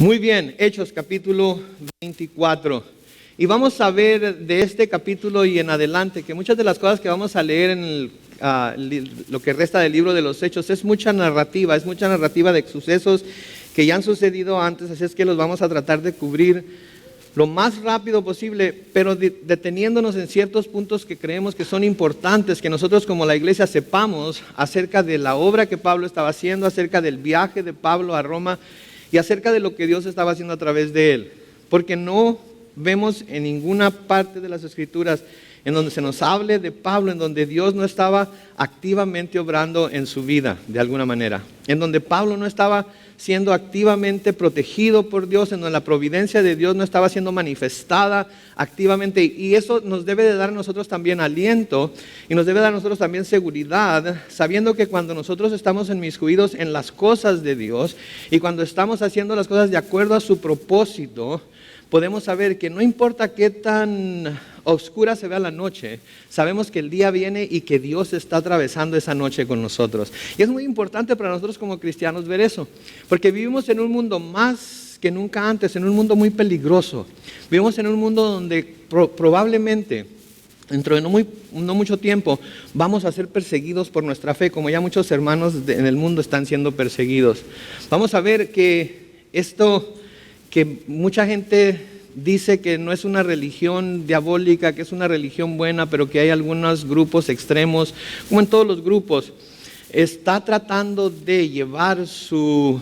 Muy bien, Hechos capítulo 24. Y vamos a ver de este capítulo y en adelante que muchas de las cosas que vamos a leer en lo que resta del libro de los Hechos es mucha narrativa de sucesos que ya han sucedido antes, así es que los vamos a tratar de cubrir lo más rápido posible, pero deteniéndonos en ciertos puntos que creemos que son importantes, que nosotros como la iglesia sepamos acerca de la obra que Pablo estaba haciendo, acerca del viaje de Pablo a Roma y acerca de lo que Dios estaba haciendo a través de él. Porque no vemos en ninguna parte de las Escrituras en donde se nos hable de Pablo, en donde Dios no estaba activamente obrando en su vida de alguna manera, en donde Pablo no estaba siendo activamente protegido por Dios, en donde la providencia de Dios no estaba siendo manifestada activamente, y eso nos debe de dar a nosotros también aliento y nos debe dar a nosotros también seguridad, sabiendo que cuando nosotros estamos inmiscuidos en las cosas de Dios y cuando estamos haciendo las cosas de acuerdo a su propósito, podemos saber que no importa qué tan oscura se vea la noche, sabemos que el día viene y que Dios está atravesando esa noche con nosotros. Y es muy importante para nosotros como cristianos ver eso, porque vivimos en un mundo más que nunca antes, en un mundo muy peligroso. Vivimos en un mundo donde probablemente dentro de no mucho tiempo vamos a ser perseguidos por nuestra fe, como ya muchos hermanos en el mundo están siendo perseguidos. Vamos a ver que esto que mucha gente dice que no es una religión diabólica, que es una religión buena, pero que hay algunos grupos extremos, como en todos los grupos, está tratando de llevar su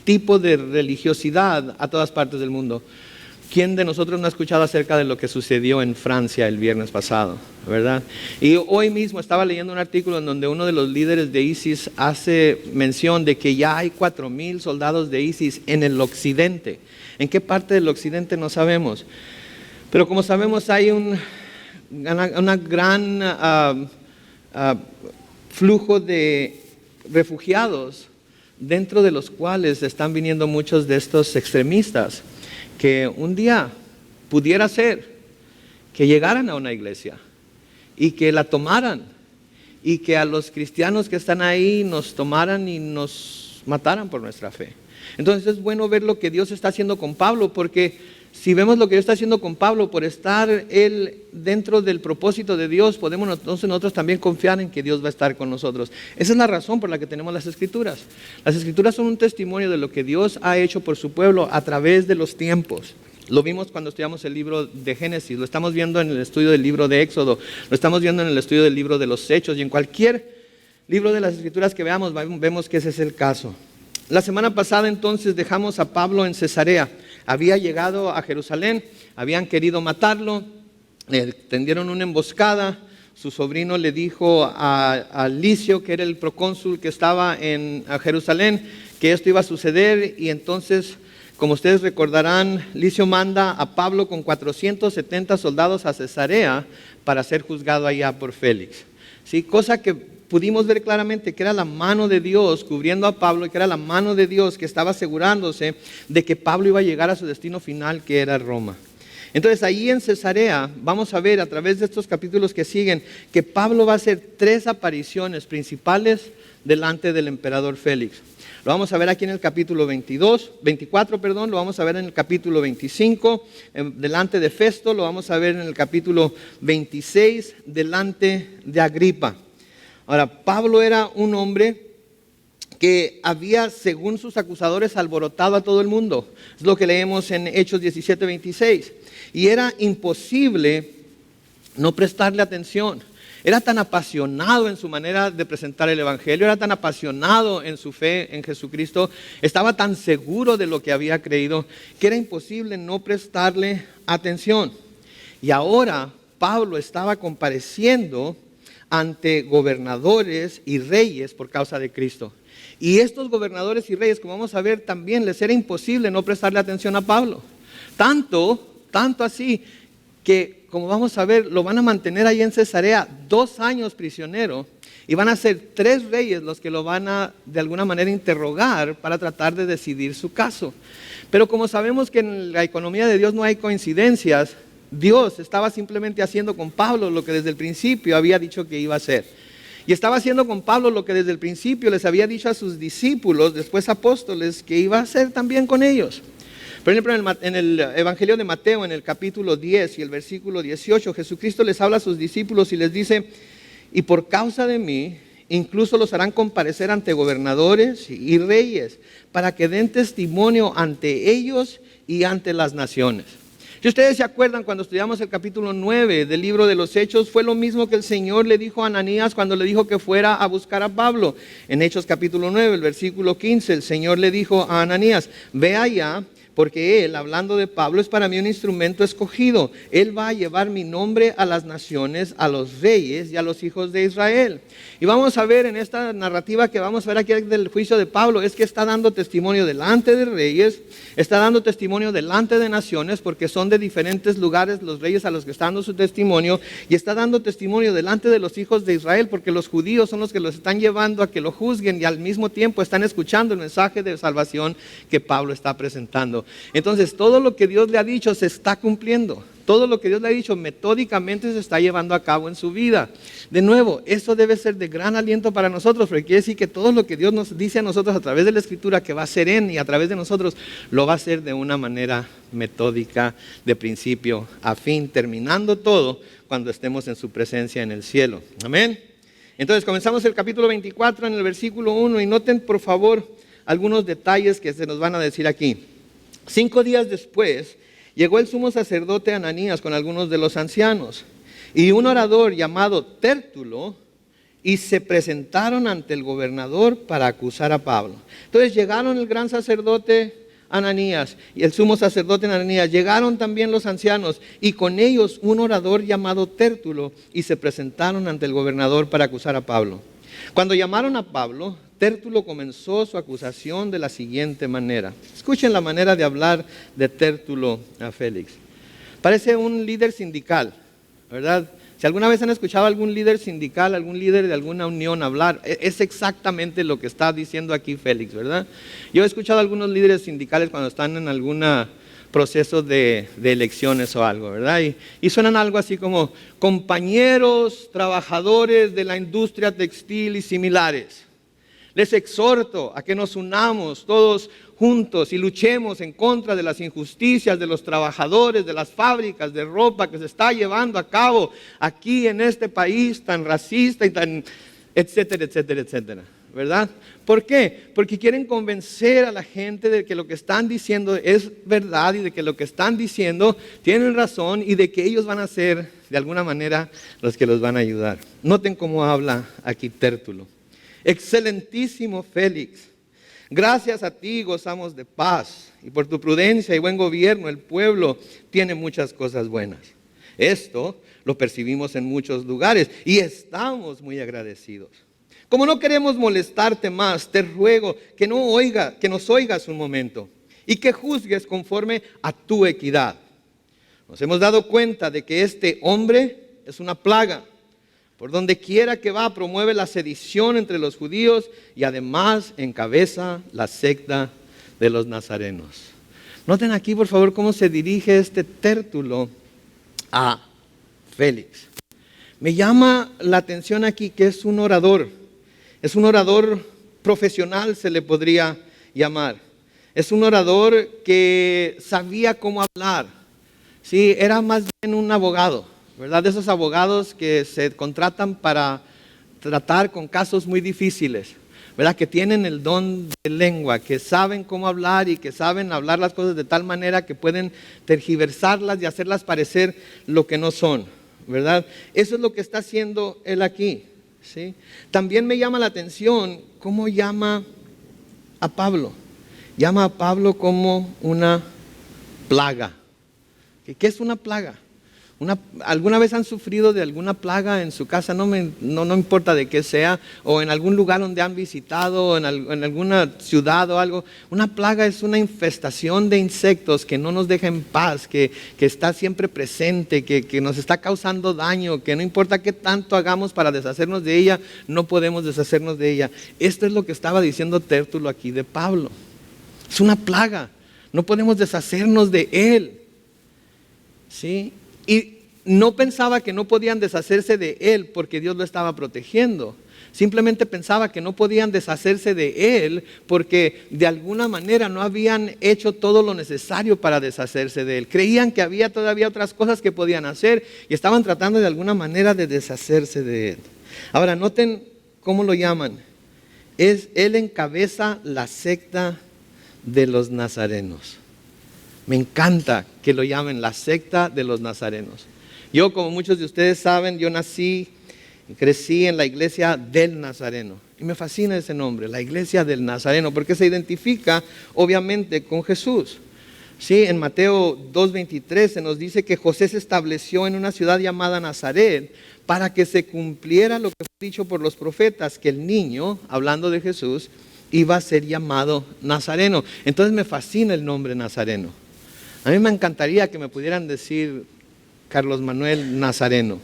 tipo de religiosidad a todas partes del mundo. ¿Quién de nosotros no ha escuchado acerca de lo que sucedió en Francia el viernes pasado, verdad? Y hoy mismo estaba leyendo un artículo en donde uno de los líderes de ISIS hace mención de que ya hay 4,000 soldados de ISIS en el occidente. ¿En qué parte del occidente? No sabemos. Pero como sabemos hay un gran flujo de refugiados dentro de los cuales están viniendo muchos de estos extremistas que un día pudiera ser que llegaran a una iglesia y que la tomaran y que a los cristianos que están ahí nos tomaran y nos mataran por nuestra fe. Entonces es bueno ver lo que Dios está haciendo con Pablo, porque si vemos lo que Dios está haciendo con Pablo, por estar él dentro del propósito de Dios, podemos entonces nosotros también confiar en que Dios va a estar con nosotros. Esa es la razón por la que tenemos las Escrituras. Las Escrituras son un testimonio de lo que Dios ha hecho por su pueblo a través de los tiempos. Lo vimos cuando estudiamos el libro de Génesis, lo estamos viendo en el estudio del libro de Éxodo, lo estamos viendo en el estudio del libro de los Hechos, y en cualquier libro de las Escrituras que veamos, vemos que ese es el caso. La semana pasada entonces dejamos a Pablo en Cesarea. Había llegado a Jerusalén, habían querido matarlo, le tendieron una emboscada. Su sobrino le dijo a Licio, que era el procónsul que estaba en Jerusalén, que esto iba a suceder, y entonces, como ustedes recordarán, Licio manda a Pablo con 470 soldados a Cesarea para ser juzgado allá por Félix. ¿Sí? Cosa que pudimos ver claramente que era la mano de Dios cubriendo a Pablo y que era la mano de Dios que estaba asegurándose de que Pablo iba a llegar a su destino final, que era Roma. Entonces ahí en Cesarea vamos a ver a través de estos capítulos que siguen que Pablo va a hacer 3 apariciones principales delante del emperador Félix. Lo vamos a ver aquí en el capítulo 24, lo vamos a ver en el capítulo 25, delante de Festo, lo vamos a ver en el capítulo 26, delante de Agripa. Ahora, Pablo era un hombre que había, según sus acusadores, alborotado a todo el mundo. Es lo que leemos en Hechos 17, 26. Y era imposible no prestarle atención. Era tan apasionado en su manera de presentar el Evangelio, era tan apasionado en su fe en Jesucristo, estaba tan seguro de lo que había creído, que era imposible no prestarle atención. Y ahora Pablo estaba compareciendo ante gobernadores y reyes por causa de Cristo. Y estos gobernadores y reyes, como vamos a ver, también les era imposible no prestarle atención a Pablo. Tanto así que, como vamos a ver, lo van a mantener ahí en Cesarea 2 años prisionero, y van a ser 3 reyes los que lo van a de alguna manera interrogar para tratar de decidir su caso. Pero como sabemos que en la economía de Dios no hay coincidencias, Dios estaba simplemente haciendo con Pablo lo que desde el principio había dicho que iba a hacer. Y estaba haciendo con Pablo lo que desde el principio les había dicho a sus discípulos, después apóstoles, que iba a hacer también con ellos. Por ejemplo, en el Evangelio de Mateo, en el capítulo 10 y el versículo 18, Jesucristo les habla a sus discípulos y les dice: y por causa de mí, incluso los harán comparecer ante gobernadores y reyes, para que den testimonio ante ellos y ante las naciones. Si ustedes se acuerdan, cuando estudiamos el capítulo 9 del libro de los Hechos, fue lo mismo que el Señor le dijo a Ananías cuando le dijo que fuera a buscar a Pablo. En Hechos capítulo 9, el versículo 15, el Señor le dijo a Ananías: ve allá, porque él, hablando de Pablo, es para mí un instrumento escogido. Él va a llevar mi nombre a las naciones, a los reyes y a los hijos de Israel. Y vamos a ver en esta narrativa que vamos a ver aquí del juicio de Pablo, es que está dando testimonio delante de reyes, está dando testimonio delante de naciones, porque son de diferentes lugares los reyes a los que está dando su testimonio, y está dando testimonio delante de los hijos de Israel, porque los judíos son los que los están llevando a que lo juzguen y al mismo tiempo están escuchando el mensaje de salvación que Pablo está presentando. Entonces, todo lo que Dios le ha dicho se está cumpliendo. Todo lo que Dios le ha dicho metódicamente se está llevando a cabo en su vida. De nuevo, eso debe ser de gran aliento para nosotros, porque quiere decir que todo lo que Dios nos dice a nosotros a través de la Escritura que va a hacer en y a través de nosotros, lo va a hacer de una manera metódica, de principio a fin, terminando todo cuando estemos en su presencia en el cielo. Amén. Entonces, comenzamos el capítulo 24 en el versículo 1 y noten por favor algunos detalles que se nos van a decir aquí. 5 días después, llegó el sumo sacerdote Ananías con algunos de los ancianos y un orador llamado Tértulo, y se presentaron ante el gobernador para acusar a Pablo. Entonces llegaron el gran sacerdote Ananías y el sumo sacerdote Ananías, llegaron también los ancianos y con ellos un orador llamado Tértulo, y se presentaron ante el gobernador para acusar a Pablo. Cuando llamaron a Pablo, Tértulo comenzó su acusación de la siguiente manera. Escuchen la manera de hablar de Tértulo a Félix. Parece un líder sindical, ¿verdad? Si alguna vez han escuchado a algún líder sindical, algún líder de alguna unión hablar, es exactamente lo que está diciendo aquí Félix, ¿verdad? Yo he escuchado a algunos líderes sindicales cuando están en algún proceso de elecciones o algo, ¿verdad? Y suenan algo así como: compañeros, trabajadores de la industria textil y similares, les exhorto a que nos unamos todos juntos y luchemos en contra de las injusticias de los trabajadores de las fábricas de ropa que se está llevando a cabo aquí en este país tan racista y tan etcétera, etcétera, etcétera, ¿verdad? ¿Por qué? Porque quieren convencer a la gente de que lo que están diciendo es verdad y de que lo que están diciendo tienen razón y de que ellos van a ser de alguna manera los que los van a ayudar. Noten cómo habla aquí Tértulo. Excelentísimo Félix, gracias a ti gozamos de paz, y por tu prudencia y buen gobierno el pueblo tiene muchas cosas buenas. Esto lo percibimos en muchos lugares y estamos muy agradecidos. Como no queremos molestarte más, te ruego que nos oigas un momento y que juzgues conforme a tu equidad. Nos hemos dado cuenta de que este hombre es una plaga. Por donde quiera que va, promueve la sedición entre los judíos y además encabeza la secta de los nazarenos. Noten aquí, por favor, cómo se dirige este Tértulo a Félix. Me llama la atención aquí que es un orador profesional, se le podría llamar. Es un orador que sabía cómo hablar. Sí, era más bien un abogado, ¿verdad? De esos abogados que se contratan para tratar con casos muy difíciles, ¿verdad? Que tienen el don de lengua, que saben cómo hablar y que saben hablar las cosas de tal manera que pueden tergiversarlas y hacerlas parecer lo que no son, ¿verdad? Eso es lo que está haciendo él aquí, ¿sí? También me llama la atención cómo llama a Pablo. Llama a Pablo como una plaga. ¿Qué es una plaga? ¿Alguna vez han sufrido de alguna plaga en su casa? No importa de qué sea, o en algún lugar donde han visitado, o en alguna ciudad o algo. Una plaga es una infestación de insectos que no nos deja en paz, que está siempre presente, que nos está causando daño, que no importa qué tanto hagamos para deshacernos de ella, no podemos deshacernos de ella. Esto es lo que estaba diciendo Tértulo aquí de Pablo. Es una plaga, no podemos deshacernos de él, ¿sí? Y no pensaba que no podían deshacerse de él porque Dios lo estaba protegiendo, Simplemente pensaba que no podían deshacerse de él porque de alguna manera no habían hecho todo lo necesario para deshacerse de él. Creían que había todavía otras cosas que podían hacer y estaban tratando de alguna manera de deshacerse de él. Ahora, noten cómo lo llaman. Él encabeza la secta de los nazarenos. Me encanta que lo llamen la secta de los nazarenos. Yo, como muchos de ustedes saben, yo nací y crecí en la iglesia del Nazareno. Y me fascina ese nombre, la iglesia del Nazareno, porque se identifica obviamente con Jesús. Sí, en Mateo 2:23 se nos dice que José se estableció en una ciudad llamada Nazaret para que se cumpliera lo que fue dicho por los profetas, que el niño, hablando de Jesús, iba a ser llamado Nazareno. Entonces me fascina el nombre Nazareno. A mí me encantaría que me pudieran decir Carlos Manuel Nazareno.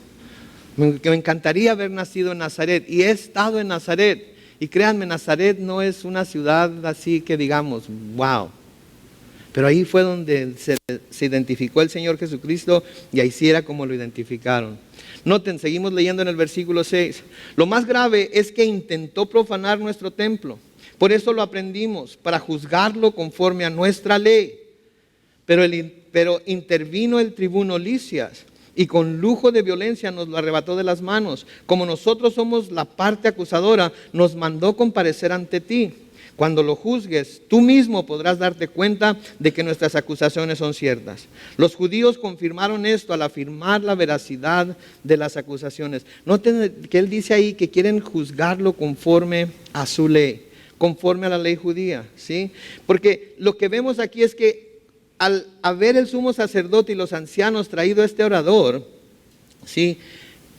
Me encantaría haber nacido en Nazaret y he estado en Nazaret. Y créanme, Nazaret no es una ciudad así que digamos, wow. Pero ahí fue donde se identificó el Señor Jesucristo y ahí sí era como lo identificaron. Noten, seguimos leyendo en el versículo 6. Lo más grave es que intentó profanar nuestro templo. Por eso lo aprendimos, para juzgarlo conforme a nuestra ley. Pero intervino el tribuno Lisias y con lujo de violencia nos lo arrebató de las manos. Como nosotros somos la parte acusadora, nos mandó comparecer ante ti. Cuando lo juzgues, tú mismo podrás darte cuenta de que nuestras acusaciones son ciertas. Los judíos confirmaron esto al afirmar la veracidad de las acusaciones. Noten que él dice ahí que quieren juzgarlo conforme a su ley, conforme a la ley judía, ¿sí? Porque lo que vemos aquí es que al haber el sumo sacerdote y los ancianos traído a este orador, ¿sí?,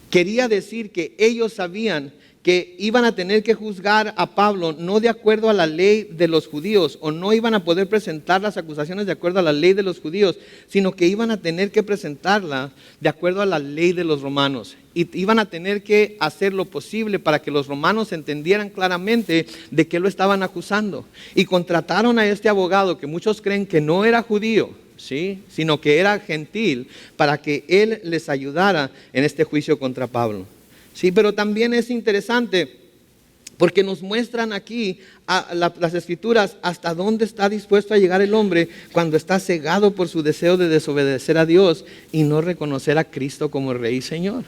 quería decir que ellos sabían que iban a tener que juzgar a Pablo no de acuerdo a la ley de los judíos, o no iban a poder presentar las acusaciones de acuerdo a la ley de los judíos, sino que iban a tener que presentarla de acuerdo a la ley de los romanos. Y iban a tener que hacer lo posible para que los romanos entendieran claramente de qué lo estaban acusando. Y contrataron a este abogado que muchos creen que no era judío, ¿sí?, sino que era gentil, para que él les ayudara en este juicio contra Pablo. Sí, pero también es interesante porque nos muestran aquí las escrituras hasta dónde está dispuesto a llegar el hombre cuando está cegado por su deseo de desobedecer a Dios y no reconocer a Cristo como Rey y Señor.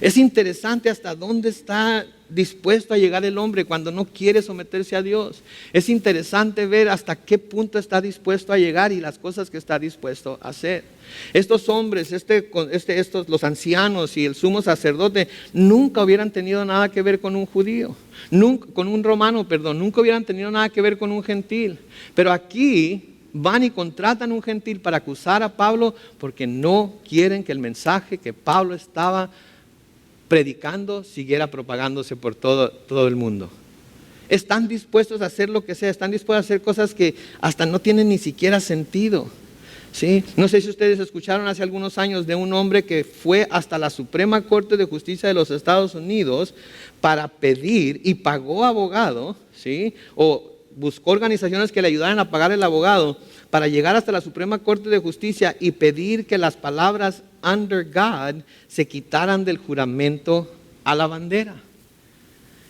Es interesante hasta dónde está dispuesto a llegar el hombre cuando no quiere someterse a Dios. Es interesante ver hasta qué punto está dispuesto a llegar y las cosas que está dispuesto a hacer. Estos hombres, los ancianos y el sumo sacerdote nunca hubieran tenido nada que ver con un judío, con un romano, nunca hubieran tenido nada que ver con un gentil. Pero aquí van y contratan un gentil para acusar a Pablo porque no quieren que el mensaje que Pablo estaba predicando siguiera propagándose por todo el mundo. Están dispuestos a hacer lo que sea, están dispuestos a hacer cosas que hasta no tienen ni siquiera sentido, ¿sí? No sé si ustedes escucharon hace algunos años de un hombre que fue hasta la Suprema Corte de Justicia de los Estados Unidos para pedir y pagó abogado, ¿sí?, o buscó organizaciones que le ayudaran a pagar el abogado para llegar hasta la Suprema Corte de Justicia y pedir que las palabras under God se quitaran del juramento a la bandera.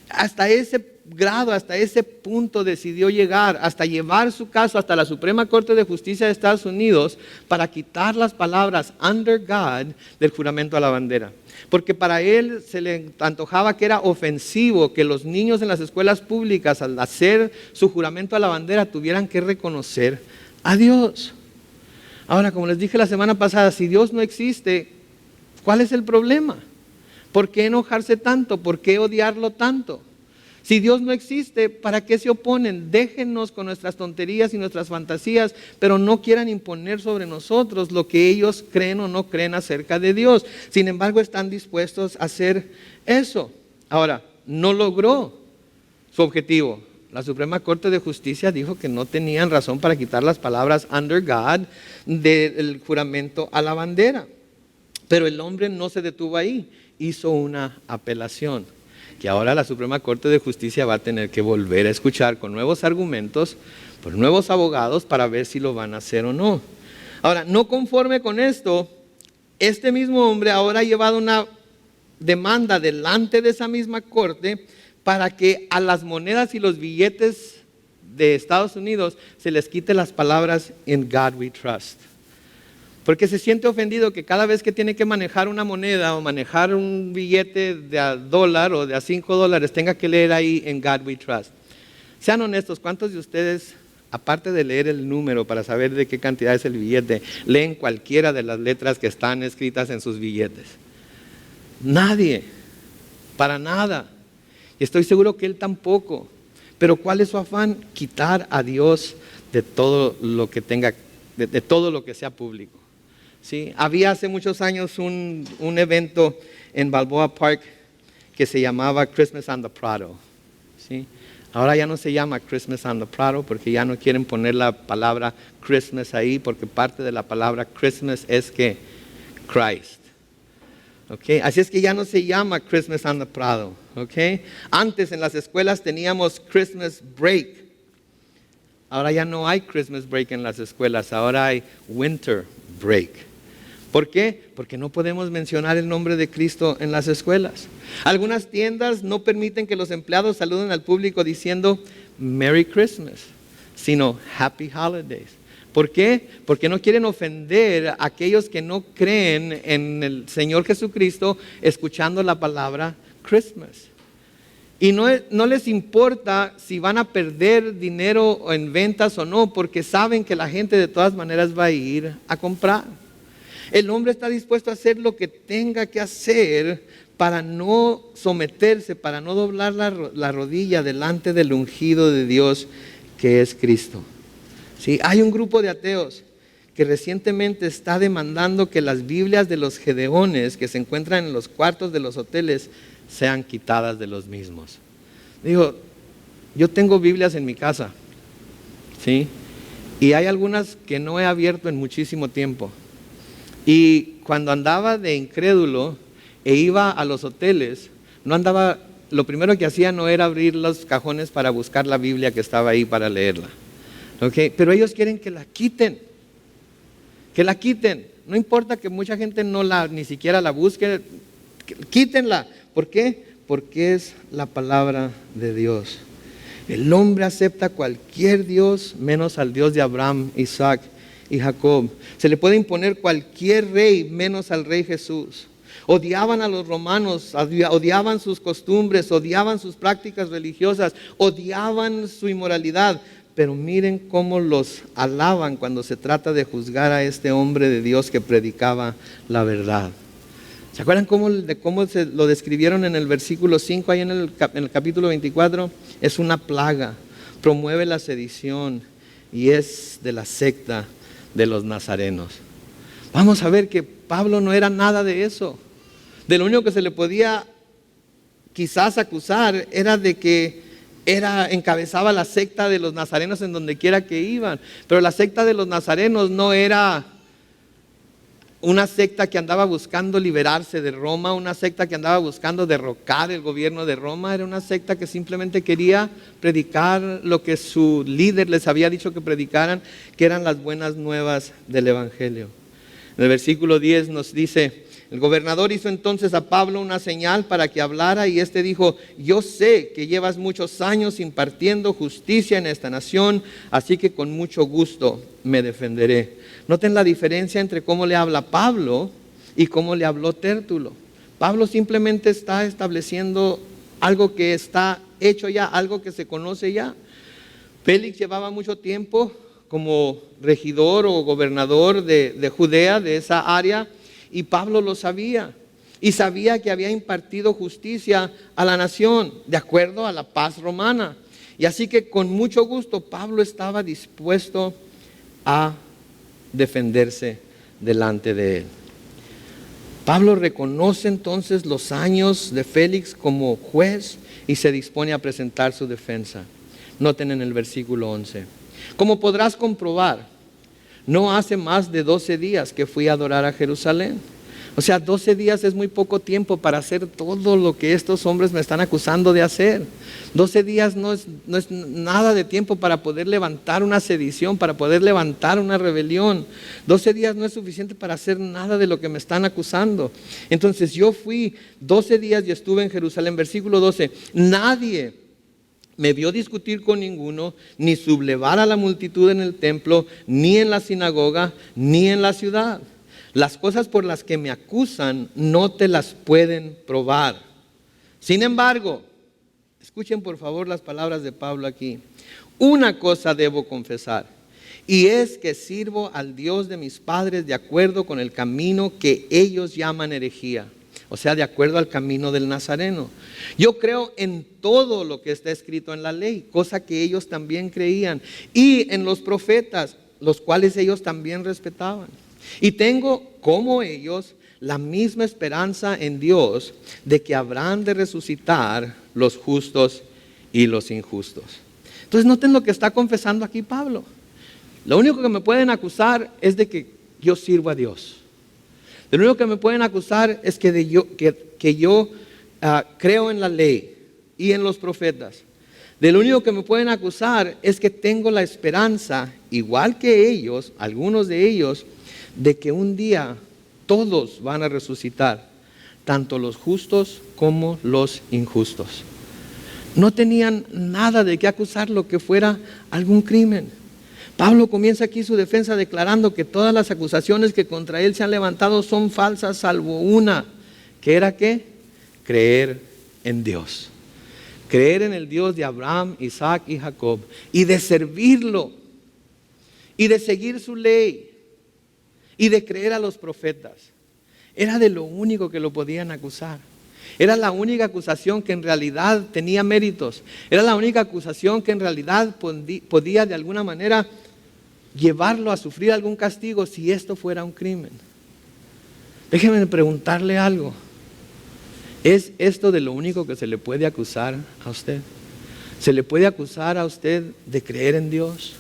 Hasta ese grado, hasta ese punto decidió llegar, hasta llevar su caso hasta la Suprema Corte de Justicia de Estados Unidos para quitar las palabras under God del juramento a la bandera. Porque para él se le antojaba que era ofensivo que los niños en las escuelas públicas al hacer su juramento a la bandera tuvieran que reconocer a Dios. Ahora, como les dije la semana pasada, si Dios no existe, ¿cuál es el problema? ¿Por qué enojarse tanto? ¿Por qué odiarlo tanto? Si Dios no existe, ¿para qué se oponen? Déjennos con nuestras tonterías y nuestras fantasías, pero no quieran imponer sobre nosotros lo que ellos creen o no creen acerca de Dios. Sin embargo, están dispuestos a hacer eso. Ahora, no logró su objetivo. La Suprema Corte de Justicia dijo que no tenían razón para quitar las palabras under God del juramento a la bandera. Pero el hombre no se detuvo ahí, hizo una apelación, que ahora la Suprema Corte de Justicia va a tener que volver a escuchar con nuevos argumentos, por nuevos abogados, para ver si lo van a hacer o no. Ahora, no conforme con esto, este mismo hombre ahora ha llevado una demanda delante de esa misma corte para que a las monedas y los billetes de Estados Unidos se les quite las palabras "In God we trust". Porque se siente ofendido que cada vez que tiene que manejar una moneda o manejar un billete de $1 o de $5 tenga que leer ahí "In God we trust". Sean honestos, ¿cuántos de ustedes, aparte de leer el número para saber de qué cantidad es el billete, leen cualquiera de las letras que están escritas en sus billetes? Nadie, para nada. Y estoy seguro que él tampoco. Pero ¿cuál es su afán? Quitar a Dios de todo lo que tenga, de todo lo que sea público. ¿Sí? Había hace muchos años un evento en Balboa Park que se llamaba Christmas on the Prado. ¿Sí? Ahora ya no se llama Christmas on the Prado porque ya no quieren poner la palabra Christmas ahí, porque parte de la palabra Christmas es que Christ. Okay. Así es que ya no se llama Christmas on the Prado. Okay. Antes en las escuelas teníamos Christmas break. Ahora ya no hay Christmas break en las escuelas, ahora hay winter break. ¿Por qué? Porque no podemos mencionar el nombre de Cristo en las escuelas. Algunas tiendas no permiten que los empleados saluden al público diciendo Merry Christmas, sino Happy Holidays. ¿Por qué? Porque no quieren ofender a aquellos que no creen en el Señor Jesucristo escuchando la palabra Christmas. Y no les importa si van a perder dinero en ventas o no, porque saben que la gente de todas maneras va a ir a comprar. El hombre está dispuesto a hacer lo que tenga que hacer para no someterse, para no doblar la rodilla delante del ungido de Dios que es Cristo. ¿Sí? Hay un grupo de ateos que recientemente está demandando que las Biblias de los gedeones que se encuentran en los cuartos de los hoteles sean quitadas de los mismos. Digo, yo tengo Biblias en mi casa, ¿sí? Y hay algunas que no he abierto en muchísimo tiempo. Y cuando andaba de incrédulo e iba a los hoteles, lo primero que hacía no era abrir los cajones para buscar la Biblia que estaba ahí para leerla. ¿Okay? Pero ellos quieren que la quiten. Que la quiten. No importa que mucha gente ni siquiera la busque, quítenla. ¿Por qué? Porque es la palabra de Dios. El hombre acepta cualquier Dios menos al Dios de Abraham, Isaac y Jacob. Se le puede imponer cualquier rey menos al rey Jesús. Odiaban a los romanos, odiaban sus costumbres, odiaban sus prácticas religiosas, odiaban su inmoralidad. Pero miren cómo los alaban cuando se trata de juzgar a este hombre de Dios que predicaba la verdad. ¿Se acuerdan de cómo se lo describieron en el versículo 5, ahí en el capítulo 24? Es una plaga, promueve la sedición y es de la secta de los nazarenos. Vamos a ver que Pablo no era nada de eso. De lo único que se le podía quizás acusar era de que encabezaba la secta de los nazarenos en donde quiera que iban. Pero la secta de los nazarenos no era una secta que andaba buscando liberarse de Roma, una secta que andaba buscando derrocar el gobierno de Roma. Era una secta que simplemente quería predicar lo que su líder les había dicho que predicaran, que eran las buenas nuevas del Evangelio. En el versículo 10 nos dice: el gobernador hizo entonces a Pablo una señal para que hablara, y éste dijo: yo sé que llevas muchos años impartiendo justicia en esta nación, así que con mucho gusto me defenderé. Noten la diferencia entre cómo le habla Pablo y cómo le habló Tértulo. Pablo simplemente está estableciendo algo que está hecho ya, algo que se conoce ya. Félix llevaba mucho tiempo como regidor o gobernador de Judea, de esa área, y Pablo lo sabía. Y sabía que había impartido justicia a la nación, de acuerdo a la paz romana. Y así que con mucho gusto Pablo estaba dispuesto a defenderse delante de él. Pablo reconoce entonces los años de Félix como juez y se dispone a presentar su defensa. Noten en el versículo 11: como podrás comprobar, no hace más de 12 días que fui a adorar a Jerusalén. O sea, 12 días es muy poco tiempo para hacer todo lo que estos hombres me están acusando de hacer. 12 días no es nada de tiempo para poder levantar una sedición, para poder levantar una rebelión. 12 días no es suficiente para hacer nada de lo que me están acusando. Entonces yo fui 12 días y estuve en Jerusalén. Versículo 12, nadie me vio discutir con ninguno, ni sublevar a la multitud en el templo, ni en la sinagoga, ni en la ciudad. Las cosas por las que me acusan no te las pueden probar. Sin embargo, escuchen por favor las palabras de Pablo aquí. Una cosa debo confesar, y es que sirvo al Dios de mis padres de acuerdo con el camino que ellos llaman herejía. O sea, de acuerdo al camino del Nazareno. Yo creo en todo lo que está escrito en la ley, cosa que ellos también creían, y en los profetas, los cuales ellos también respetaban. Y tengo, como ellos, la misma esperanza en Dios de que habrán de resucitar los justos y los injustos. Entonces noten lo que está confesando aquí Pablo. Lo único que me pueden acusar es de que yo sirvo a Dios. Lo único que me pueden acusar es que yo creo en la ley y en los profetas. De lo único que me pueden acusar es que tengo la esperanza, igual que ellos, algunos de ellos, de que un día todos van a resucitar, tanto los justos como los injustos. No tenían nada de qué acusarlo que fuera algún crimen. Pablo comienza aquí su defensa declarando que todas las acusaciones que contra él se han levantado son falsas, salvo una, que era ¿qué? Creer en Dios. Creer en el Dios de Abraham, Isaac y Jacob, y de servirlo, y de seguir su ley, y de creer a los profetas. Era de lo único que lo podían acusar. Era la única acusación que en realidad tenía méritos. Era la única acusación que en realidad podía de alguna manera llevarlo a sufrir algún castigo si esto fuera un crimen. Déjeme preguntarle algo. ¿Es esto de lo único que se le puede acusar a usted? ¿Se le puede acusar a usted de creer en Dios?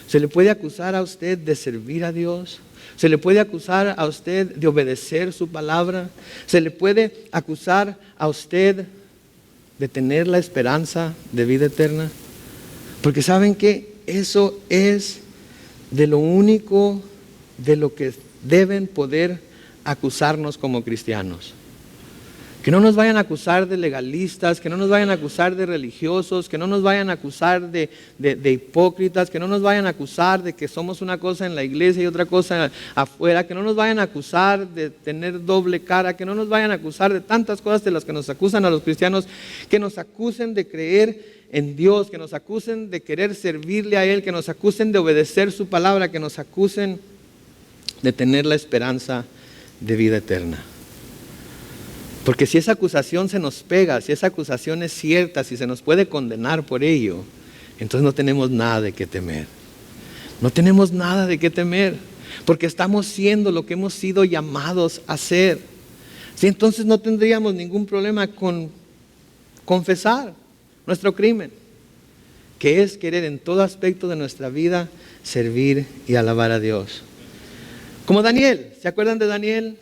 ¿Se le puede acusar a usted de servir a Dios? ¿Se le puede acusar a usted de obedecer su palabra? ¿Se le puede acusar a usted de tener la esperanza de vida eterna? Porque saben que eso es de lo único de lo que deben poder acusarnos como cristianos. Que no nos vayan a acusar de legalistas, que no nos vayan a acusar de religiosos, que no nos vayan a acusar de hipócritas, que no nos vayan a acusar de que somos una cosa en la iglesia y otra cosa afuera, que no nos vayan a acusar de tener doble cara, que no nos vayan a acusar de tantas cosas de las que nos acusan a los cristianos, que nos acusen de creer en Dios, que nos acusen de querer servirle a Él, que nos acusen de obedecer su palabra, que nos acusen de tener la esperanza de vida eterna. Porque si esa acusación se nos pega, si esa acusación es cierta, si se nos puede condenar por ello, entonces no tenemos nada de qué temer. No tenemos nada de qué temer, porque estamos siendo lo que hemos sido llamados a ser. Sí, entonces no tendríamos ningún problema con confesar nuestro crimen, que es querer en todo aspecto de nuestra vida servir y alabar a Dios. Como Daniel, ¿se acuerdan de Daniel?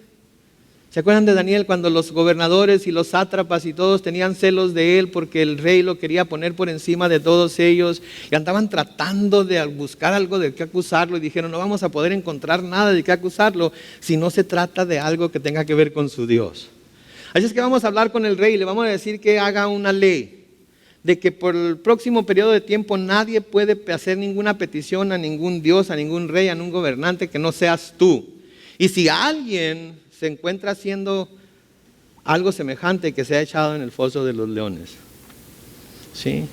¿Se acuerdan de Daniel cuando los gobernadores y los sátrapas y todos tenían celos de él porque el rey lo quería poner por encima de todos ellos y andaban tratando de buscar algo de qué acusarlo y dijeron no vamos a poder encontrar nada de qué acusarlo si no se trata de algo que tenga que ver con su Dios? Así es que vamos a hablar con el rey y le vamos a decir que haga una ley de que por el próximo periodo de tiempo nadie puede hacer ninguna petición a ningún Dios, a ningún rey, a ningún gobernante que no seas tú. Y si alguien se encuentra haciendo algo semejante, que se ha echado en el foso de los leones. ¿Sí?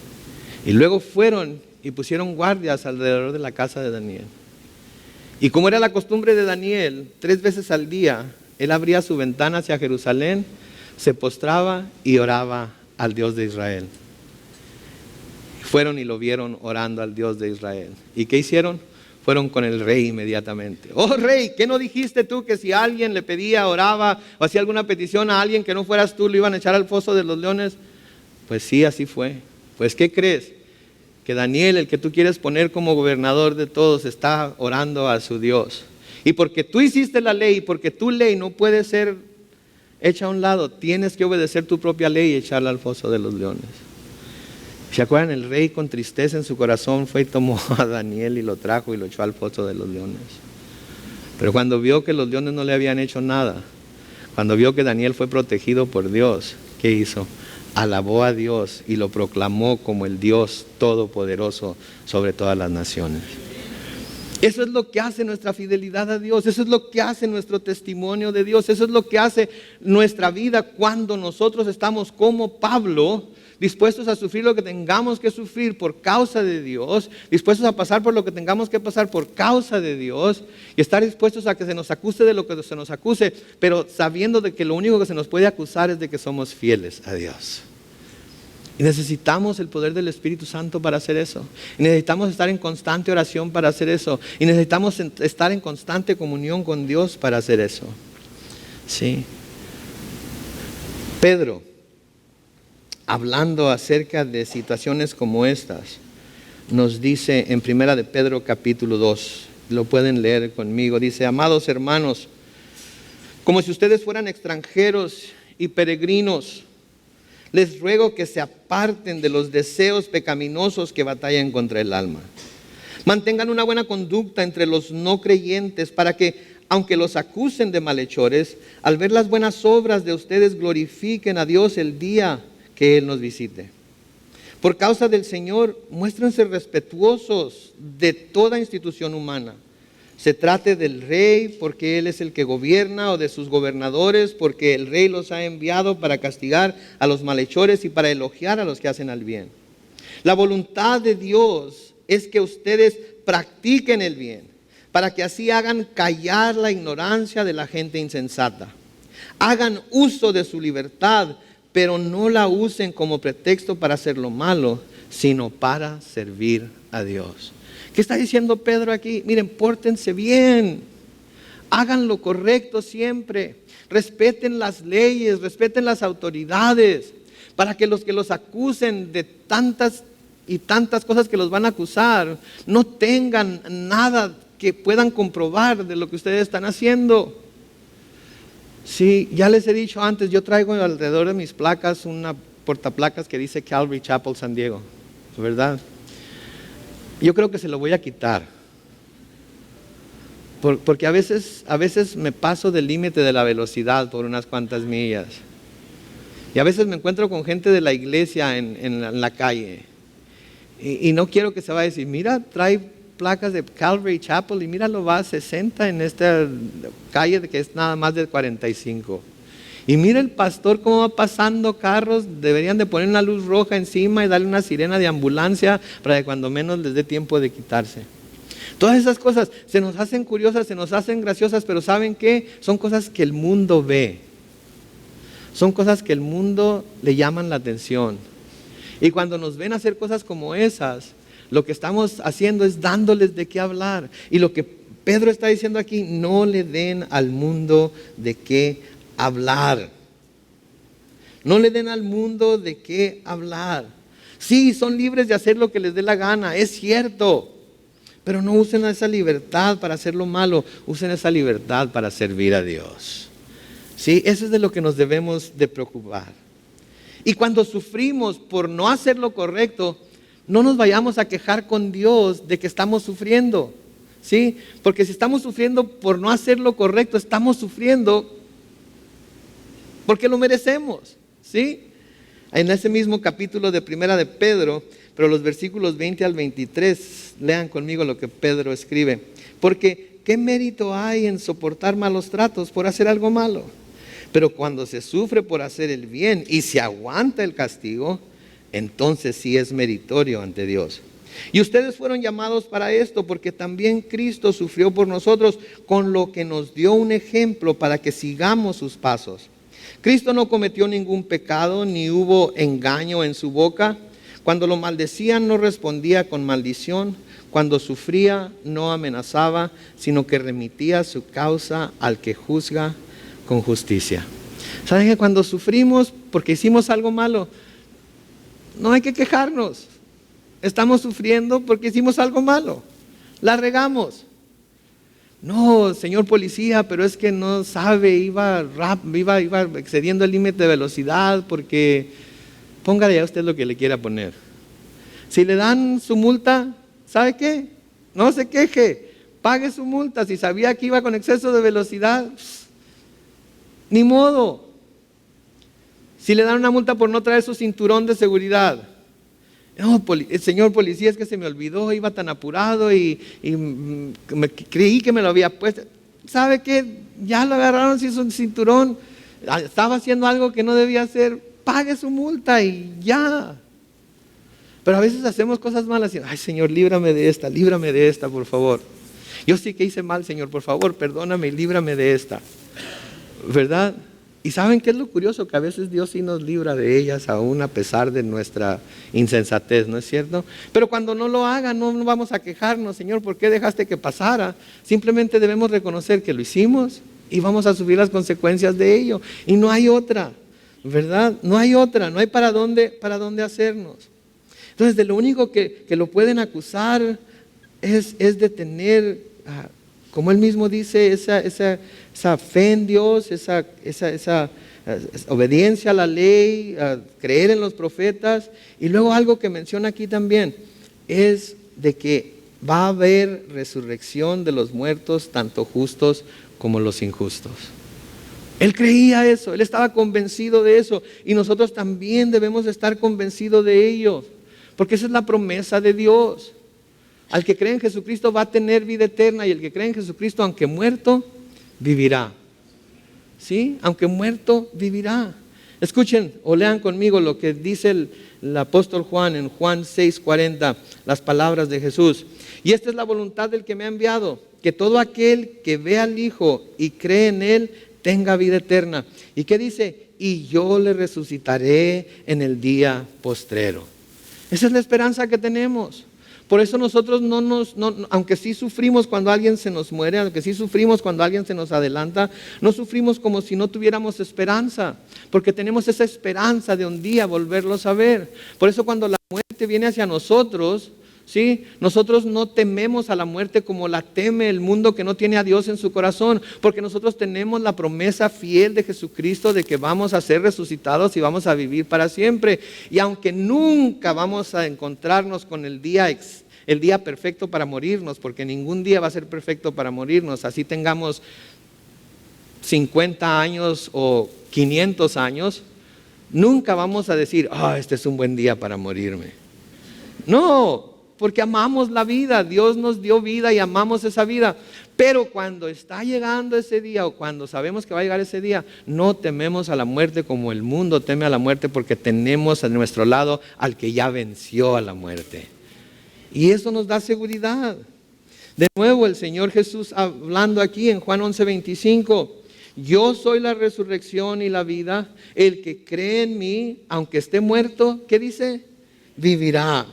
Y luego fueron y pusieron guardias alrededor de la casa de Daniel. Y como era la costumbre de Daniel, 3 veces al día, él abría su ventana hacia Jerusalén, se postraba y oraba al Dios de Israel. Fueron y lo vieron orando al Dios de Israel. ¿Y qué hicieron? Fueron con el rey inmediatamente. Oh rey, ¿qué no dijiste tú que si alguien le pedía, oraba o hacía alguna petición a alguien que no fueras tú, lo iban a echar al foso de los leones? Pues sí, así fue. Pues ¿qué crees? Que Daniel, el que tú quieres poner como gobernador de todos, está orando a su Dios. Y porque tú hiciste la ley, porque tu ley no puede ser echa a un lado, tienes que obedecer tu propia ley y echarla al foso de los leones. ¿Se acuerdan? El rey con tristeza en su corazón fue y tomó a Daniel y lo trajo y lo echó al foso de los leones. Pero cuando vio que los leones no le habían hecho nada, cuando vio que Daniel fue protegido por Dios, ¿qué hizo? Alabó a Dios y lo proclamó como el Dios todopoderoso sobre todas las naciones. Eso es lo que hace nuestra fidelidad a Dios, eso es lo que hace nuestro testimonio de Dios, eso es lo que hace nuestra vida cuando nosotros estamos como Pablo, dispuestos a sufrir lo que tengamos que sufrir por causa de Dios, dispuestos a pasar por lo que tengamos que pasar por causa de Dios y estar dispuestos a que se nos acuse de lo que se nos acuse, pero sabiendo de que lo único que se nos puede acusar es de que somos fieles a Dios. Y necesitamos el poder del Espíritu Santo para hacer eso. Y necesitamos estar en constante oración para hacer eso. Y necesitamos estar en constante comunión con Dios para hacer eso. Sí. Pedro, hablando acerca de situaciones como estas, nos dice en 1 de Pedro capítulo 2, lo pueden leer conmigo, dice: amados hermanos, como si ustedes fueran extranjeros y peregrinos, les ruego que se aparten de los deseos pecaminosos que batallan contra el alma. Mantengan una buena conducta entre los no creyentes para que, aunque los acusen de malhechores, al ver las buenas obras de ustedes glorifiquen a Dios el día que Él nos visite. Por causa del Señor, muéstrense respetuosos de toda institución humana. Se trate del rey porque Él es el que gobierna, o de sus gobernadores porque el rey los ha enviado para castigar a los malhechores y para elogiar a los que hacen el bien. La voluntad de Dios es que ustedes practiquen el bien, para que así hagan callar la ignorancia de la gente insensata. Hagan uso de su libertad, pero no la usen como pretexto para hacer lo malo, sino para servir a Dios. ¿Qué está diciendo Pedro aquí? Miren, pórtense bien, hagan lo correcto siempre, respeten las leyes, respeten las autoridades, para que los acusen de tantas y tantas cosas que los van a acusar, no tengan nada que puedan comprobar de lo que ustedes están haciendo. Sí, ya les he dicho antes, yo traigo alrededor de mis placas una portaplacas que dice Calvary Chapel San Diego, ¿verdad? Yo creo que se lo voy a quitar, porque a veces me paso del límite de la velocidad por unas cuantas millas. Y a veces me encuentro con gente de la iglesia en la calle. Y no quiero que se vaya a decir: mira, trae placas de Calvary Chapel y míralo, va a 60 en esta calle que es nada más de 45. Y mira el pastor cómo va pasando carros, deberían de poner una luz roja encima y darle una sirena de ambulancia para que cuando menos les dé tiempo de quitarse. Todas esas cosas se nos hacen curiosas, se nos hacen graciosas, pero ¿saben qué? Son cosas que el mundo ve. Son cosas que el mundo le llaman la atención. Y cuando nos ven hacer cosas como esas, lo que estamos haciendo es dándoles de qué hablar. Y lo que Pedro está diciendo aquí: no le den al mundo de qué hablar. No le den al mundo de qué hablar. Sí, son libres de hacer lo que les dé la gana, es cierto. Pero no usen esa libertad para hacer lo malo, usen esa libertad para servir a Dios. Sí, eso es de lo que nos debemos de preocupar. Y cuando sufrimos por no hacer lo correcto, no nos vayamos a quejar con Dios de que estamos sufriendo. ¿Sí? Porque si estamos sufriendo por no hacer lo correcto, estamos sufriendo porque lo merecemos. ¿Sí? En ese mismo capítulo de 1 de Pedro, pero los versículos 20 al 23, lean conmigo lo que Pedro escribe. Porque ¿qué mérito hay en soportar malos tratos por hacer algo malo? Pero cuando se sufre por hacer el bien y se aguanta el castigo, entonces sí es meritorio ante Dios. Y ustedes fueron llamados para esto, porque también Cristo sufrió por nosotros, con lo que nos dio un ejemplo para que sigamos sus pasos. Cristo no cometió ningún pecado, ni hubo engaño en su boca. Cuando lo maldecían, no respondía con maldición. Cuando sufría, no amenazaba, sino que remitía su causa al que juzga con justicia. ¿Saben que cuando sufrimos porque hicimos algo malo, no hay que quejarnos? Estamos sufriendo porque hicimos algo malo, la regamos. No, señor policía, pero es que no sabe, iba excediendo el límite de velocidad porque póngale a usted lo que le quiera poner. Si le dan su multa, ¿sabe qué? No se queje, pague su multa. Si sabía que iba con exceso de velocidad, ni modo. Si le dan una multa por no traer su cinturón de seguridad, no, señor policía, es que se me olvidó, iba tan apurado y creí que me lo había puesto. ¿Sabe qué? Ya lo agarraron sin su cinturón, estaba haciendo algo que no debía hacer, pague su multa y ya. Pero a veces hacemos cosas malas y, ay Señor, líbrame de esta, por favor. Yo sí que hice mal, Señor, por favor, perdóname y líbrame de esta. ¿Verdad? Y ¿saben qué es lo curioso? Que a veces Dios sí nos libra de ellas aún a pesar de nuestra insensatez, ¿no es cierto? Pero cuando no lo haga, no vamos a quejarnos, Señor, ¿por qué dejaste que pasara? Simplemente debemos reconocer que lo hicimos y vamos a sufrir las consecuencias de ello. Y no hay otra, ¿verdad? No hay otra, no hay para dónde hacernos. Entonces, de lo único que lo pueden acusar es de tener, como él mismo dice, esa fe en Dios, esa obediencia a la ley, creer en los profetas. Y luego algo que menciona aquí también es de que va a haber resurrección de los muertos, tanto justos como los injustos. Él creía eso, él estaba convencido de eso, y nosotros también debemos estar convencidos de ello, porque esa es la promesa de Dios. Al que cree en Jesucristo va a tener vida eterna, y el que cree en Jesucristo, aunque muerto, vivirá. ¿Sí? Aunque muerto, vivirá. Escuchen o lean conmigo lo que dice el apóstol Juan en Juan 6:40, las palabras de Jesús. Y esta es la voluntad del que me ha enviado, que todo aquel que ve al Hijo y cree en Él, tenga vida eterna. ¿Y qué dice? Y yo le resucitaré en el día postrero. Esa es la esperanza que tenemos. Por eso nosotros aunque sí sufrimos cuando alguien se nos muere, aunque sí sufrimos cuando alguien se nos adelanta, no sufrimos como si no tuviéramos esperanza, porque tenemos esa esperanza de un día volverlos a ver. Por eso cuando la muerte viene hacia nosotros, ¿sí? Nosotros no tememos a la muerte como la teme el mundo que no tiene a Dios en su corazón, porque nosotros tenemos la promesa fiel de Jesucristo de que vamos a ser resucitados y vamos a vivir para siempre. Y aunque nunca vamos a encontrarnos con el día perfecto para morirnos, porque ningún día va a ser perfecto para morirnos, así tengamos 50 años o 500 años, nunca vamos a decir, este es un buen día para morirme. No, porque amamos la vida, Dios nos dio vida y amamos esa vida. Pero cuando está llegando ese día, o cuando sabemos que va a llegar ese día, no tememos a la muerte como el mundo teme a la muerte, porque tenemos a nuestro lado al que ya venció a la muerte. Y eso nos da seguridad. De nuevo el Señor Jesús hablando aquí en Juan 11:25, yo soy la resurrección y la vida, el que cree en mí, aunque esté muerto, ¿qué dice? Vivirá.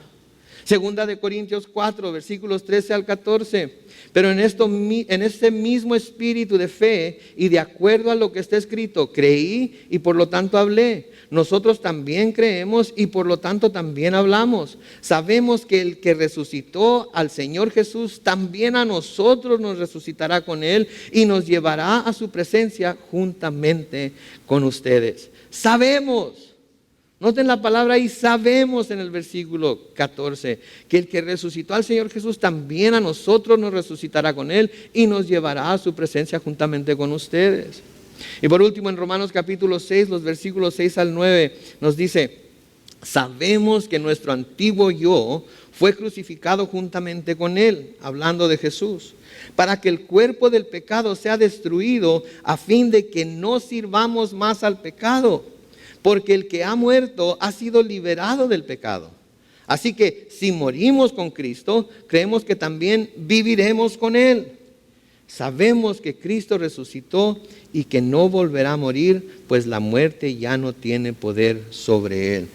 Segunda de Corintios 4, versículos 13 al 14. Pero en este mismo espíritu de fe y de acuerdo a lo que está escrito, creí y por lo tanto hablé. Nosotros también creemos y por lo tanto también hablamos. Sabemos que el que resucitó al Señor Jesús, también a nosotros nos resucitará con Él y nos llevará a su presencia juntamente con ustedes. Sabemos. Noten la palabra ahí, sabemos en el versículo 14, que el que resucitó al Señor Jesús también a nosotros nos resucitará con Él y nos llevará a su presencia juntamente con ustedes. Y por último en Romanos capítulo 6, los versículos 6 al 9 nos dice, sabemos que nuestro antiguo yo fue crucificado juntamente con Él, hablando de Jesús, para que el cuerpo del pecado sea destruido a fin de que no sirvamos más al pecado. Porque el que ha muerto ha sido liberado del pecado. Así que si morimos con Cristo, creemos que también viviremos con Él. Sabemos que Cristo resucitó y que no volverá a morir, pues la muerte ya no tiene poder sobre Él.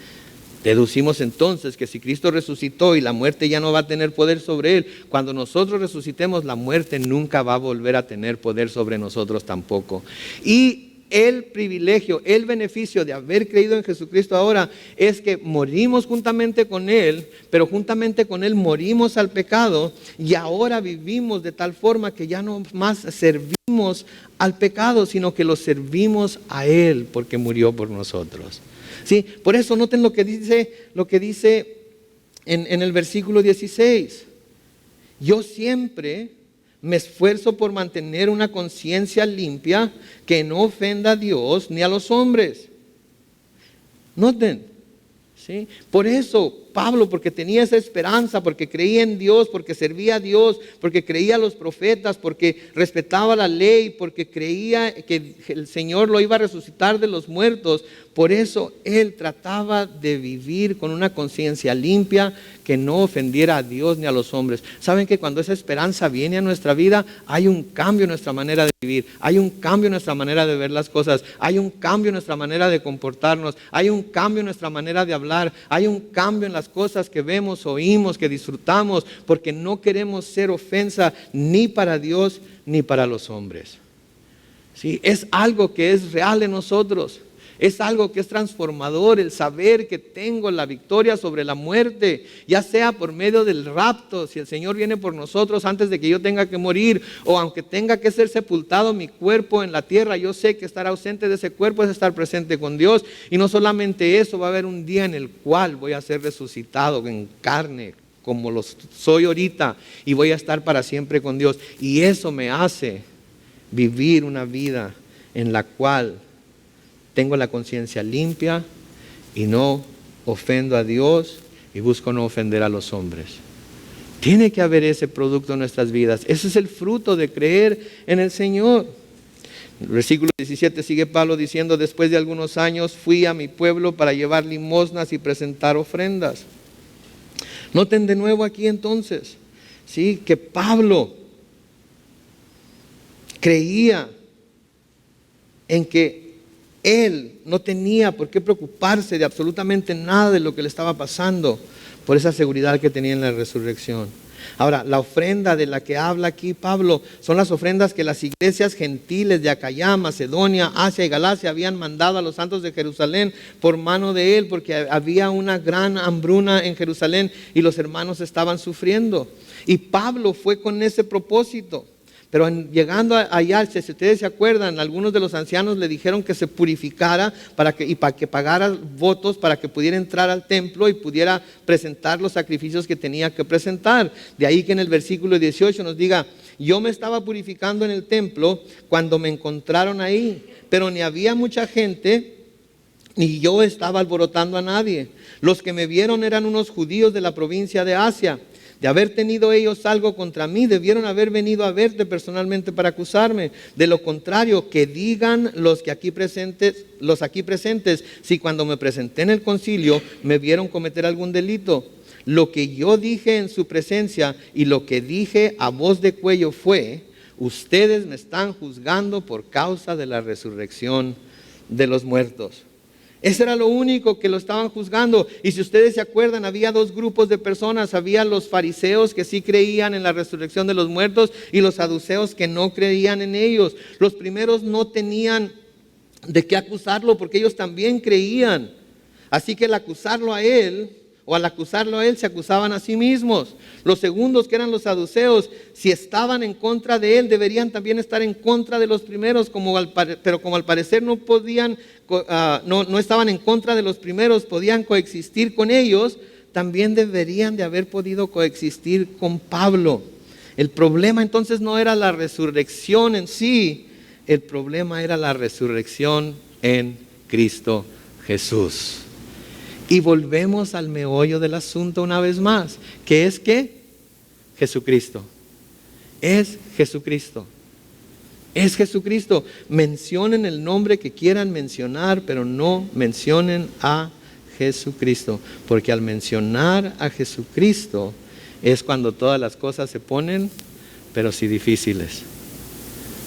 Deducimos entonces que si Cristo resucitó y la muerte ya no va a tener poder sobre Él, cuando nosotros resucitemos, la muerte nunca va a volver a tener poder sobre nosotros tampoco. Y el privilegio, el beneficio de haber creído en Jesucristo ahora es que morimos juntamente con Él, pero juntamente con Él morimos al pecado y ahora vivimos de tal forma que ya no más servimos al pecado, sino que lo servimos a Él porque murió por nosotros. ¿Sí? Por eso noten lo que dice en el versículo 16. Yo siempre me esfuerzo por mantener una conciencia limpia que no ofenda a Dios ni a los hombres. Noten, ¿sí? Por eso Pablo, porque tenía esa esperanza, porque creía en Dios, porque servía a Dios, porque creía a los profetas, porque respetaba la ley, porque creía que el Señor lo iba a resucitar de los muertos, por eso él trataba de vivir con una conciencia limpia que no ofendiera a Dios ni a los hombres. Saben que cuando esa esperanza viene a nuestra vida, hay un cambio en nuestra manera de vivir, hay un cambio en nuestra manera de ver las cosas, hay un cambio en nuestra manera de comportarnos, hay un cambio en nuestra manera de hablar, hay un cambio en las cosas que vemos, oímos, que disfrutamos, porque no queremos ser ofensa ni para Dios ni para los hombres. ¿Sí? Es algo que es real en nosotros. Es algo que es transformador, el saber que tengo la victoria sobre la muerte, ya sea por medio del rapto, si el Señor viene por nosotros antes de que yo tenga que morir, o aunque tenga que ser sepultado mi cuerpo en la tierra, yo sé que estar ausente de ese cuerpo es estar presente con Dios. Y no solamente eso, va a haber un día en el cual voy a ser resucitado en carne, como lo soy ahorita, y voy a estar para siempre con Dios. Y eso me hace vivir una vida en la cual tengo la conciencia limpia y no ofendo a Dios y busco no ofender a los hombres. Tiene que haber ese producto en nuestras vidas. Ese es el fruto de creer en el Señor. En el versículo 17 sigue Pablo diciendo: después de algunos años fui a mi pueblo para llevar limosnas y presentar ofrendas. Noten de nuevo aquí entonces, ¿sí?, que Pablo creía en que él no tenía por qué preocuparse de absolutamente nada de lo que le estaba pasando por esa seguridad que tenía en la resurrección. Ahora, la ofrenda de la que habla aquí Pablo son las ofrendas que las iglesias gentiles de Acaya, Macedonia, Asia y Galacia habían mandado a los santos de Jerusalén por mano de él, porque había una gran hambruna en Jerusalén y los hermanos estaban sufriendo. Y Pablo fue con ese propósito. Pero llegando allá, si ustedes se acuerdan, algunos de los ancianos le dijeron que se purificara para que pagara votos para que pudiera entrar al templo y pudiera presentar los sacrificios que tenía que presentar. De ahí que en el versículo 18 nos diga: yo me estaba purificando en el templo cuando me encontraron ahí, pero ni había mucha gente, ni yo estaba alborotando a nadie. Los que me vieron eran unos judíos de la provincia de Asia. De haber tenido ellos algo contra mí, debieron haber venido a verte personalmente para acusarme. De lo contrario, que digan los aquí presentes, si cuando me presenté en el concilio me vieron cometer algún delito. Lo que yo dije en su presencia y lo que dije a voz de cuello fue: ustedes me están juzgando por causa de la resurrección de los muertos. Eso era lo único que lo estaban juzgando. Y si ustedes se acuerdan, había dos grupos de personas. Había los fariseos que sí creían en la resurrección de los muertos y los saduceos que no creían en ellos. Los primeros no tenían de qué acusarlo porque ellos también creían. Así que al acusarlo a él, se acusaban a sí mismos. Los segundos, que eran los saduceos, si estaban en contra de él, deberían también estar en contra de los primeros, pero como al parecer no podían, no estaban en contra de los primeros, podían coexistir con ellos, también deberían de haber podido coexistir con Pablo. El problema entonces no era la resurrección en sí, el problema era la resurrección en Cristo Jesús. Y volvemos al meollo del asunto una vez más, que es que Jesucristo. Es Jesucristo. Es Jesucristo. Mencionen el nombre que quieran mencionar, pero no mencionen a Jesucristo. Porque al mencionar a Jesucristo es cuando todas las cosas se ponen, pero sí difíciles.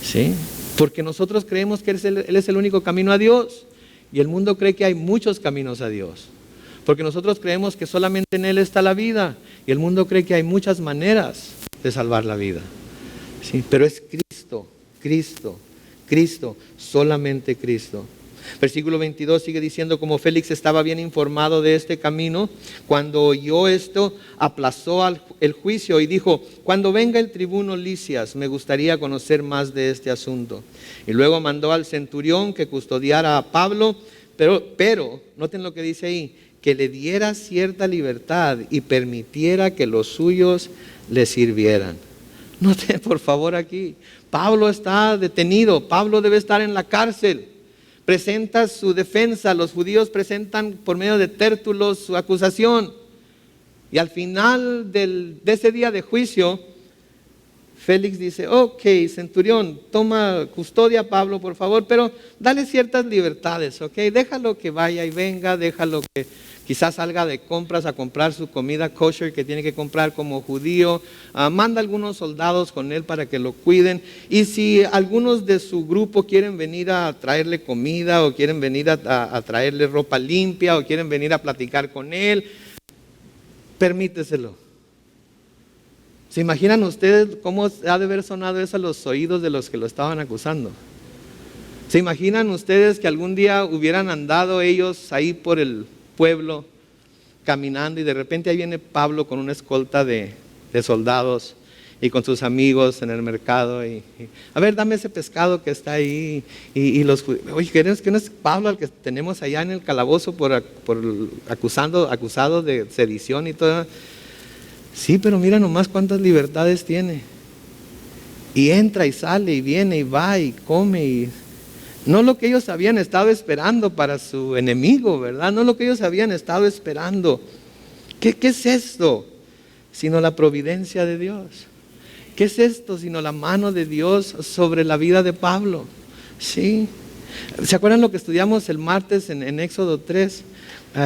¿Sí? Porque nosotros creemos que Él es el único camino a Dios. Y el mundo cree que hay muchos caminos a Dios. Porque nosotros creemos que solamente en Él está la vida. Y el mundo cree que hay muchas maneras de salvar la vida. ¿Sí? Pero es Cristo, Cristo, Cristo, solamente Cristo. Versículo 22 sigue diciendo, como Félix estaba bien informado de este camino, cuando oyó esto, aplazó el juicio y dijo, cuando venga el tribuno Lisias, me gustaría conocer más de este asunto. Y luego mandó al centurión que custodiara a Pablo, pero noten lo que dice ahí, que le diera cierta libertad y permitiera que los suyos le sirvieran. Noten por favor aquí, Pablo está detenido, Pablo debe estar en la cárcel. Presenta su defensa, los judíos presentan por medio de Tértulo su acusación. Y al final de ese día de juicio, Félix dice, ok, centurión, toma custodia a Pablo por favor, pero dale ciertas libertades, ok, déjalo que vaya y venga, déjalo que quizás salga de compras a comprar su comida kosher que tiene que comprar como judío, manda algunos soldados con él para que lo cuiden, y si algunos de su grupo quieren venir a traerle comida o quieren venir a traerle ropa limpia o quieren venir a platicar con él, permíteselo. ¿Se imaginan ustedes cómo ha de haber sonado eso a los oídos de los que lo estaban acusando? ¿Se imaginan ustedes que algún día hubieran andado ellos ahí por el pueblo caminando y de repente ahí viene Pablo con una escolta de soldados y con sus amigos en el mercado y a ver, dame ese pescado que está ahí y los oye, ¿que no es Pablo al que tenemos allá en el calabozo por acusado de sedición y todo? Sí, pero mira nomás cuántas libertades tiene. Y entra y sale y viene y va y come y no lo que ellos habían estado esperando para su enemigo, ¿verdad? No lo que ellos habían estado esperando. ¿Qué es esto? Sino la providencia de Dios. ¿Qué es esto? Sino la mano de Dios sobre la vida de Pablo. ¿Sí? ¿Se acuerdan lo que estudiamos el martes en Éxodo 3?